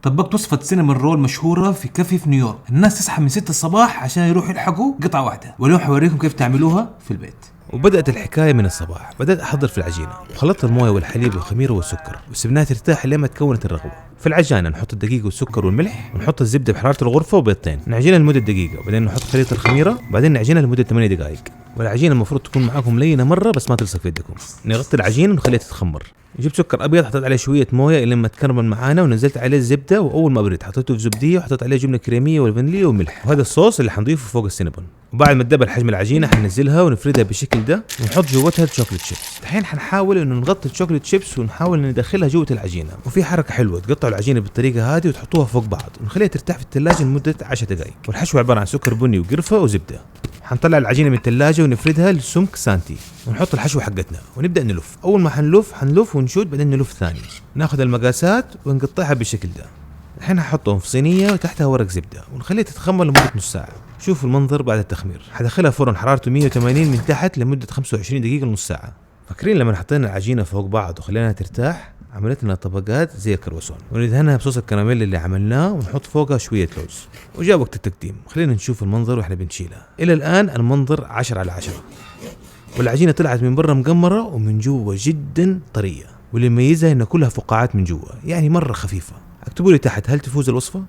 طبقت وصفة سينامون رول مشهورة في كافي في نيويورك. الناس تصحى من 6 الصباح عشان يروحوا يلحقوا قطعة واحدة، واليوم حوريكم كيف تعملوها في البيت. وبدأت الحكاية من الصباح. بدأت أحضر في العجينة، وخلطت المويه والحليب والخميرة والسكر وسبناها ترتاح لما تكونت الرغوة. في العجانة نحط الدقيق والسكر والملح، ونحط الزبدة بحرارة الغرفة وبيضتين، نعجنها لمدة دقيقة، وبعدين نحط خليط الخميرة، وبعدين نعجنها لمدة 8 دقائق. والعجينة المفروض تكون معاكم لينة مرة بس ما تلصق في يدكم. نغطي العجينة ونخليها تتخمر. جبت سكر ابيض، حطيت عليه شويه مويه لما تكرمل معانا، ونزلت عليه الزبده، واول ما برد حطيته في زبديه وحطيت عليه جبنه كريميه والفانيليا وملح، وهذا الصوص اللي حنضيفه فوق السينابون. وبعد ما تدبل حجم العجينه حننزلها ونفردها بالشكل ده، ونحط جوتها الشوكليت شيبس. الحين حنحاول انه نغطي الشوكليت شيبس ونحاول ندخلها جوه العجينه. وفي حركه حلوه، تقطعوا العجينه بالطريقه هذه وتحطوها فوق بعض ونخليها ترتاح في الثلاجه لمده 10 دقائق. والحشو عباره عن سكر بني وقرفه وزبده. حنطلع العجينه من الثلاجه ونفردها لسمك سانتي، ونحط الحشو حقتنا ونبدا نلف. اول ما حنلف ونشد، بعدين نلف ثاني. ناخذ المقاسات ونقطعها بالشكل ده. الحين هحطهم في صينيه وتحتها ورق زبده ونخليها تتخمر لمده نص ساعه. شوفوا المنظر بعد التخمير. حدخلها فرن حرارته 180 من تحت لمده 25 دقيقه لنص ساعه. فاكرين لما حطينا العجينه فوق بعض وخليناها ترتاح؟ عملت لنا طبقات زي الكرواسون، وندهنها بصوص الكراميل اللي عملناه ونحط فوقها شويه لوز. وجاء وقت التقديم. خلينا نشوف المنظر واحنا بنشيلها. الى الان المنظر 10/10، والعجينه طلعت من برا مقمره ومن جوا جدا طريه، واللي يميزها ان كلها فقاعات من جوا، يعني مره خفيفه. اكتبوا لي تحت، هل تفوز الوصفه؟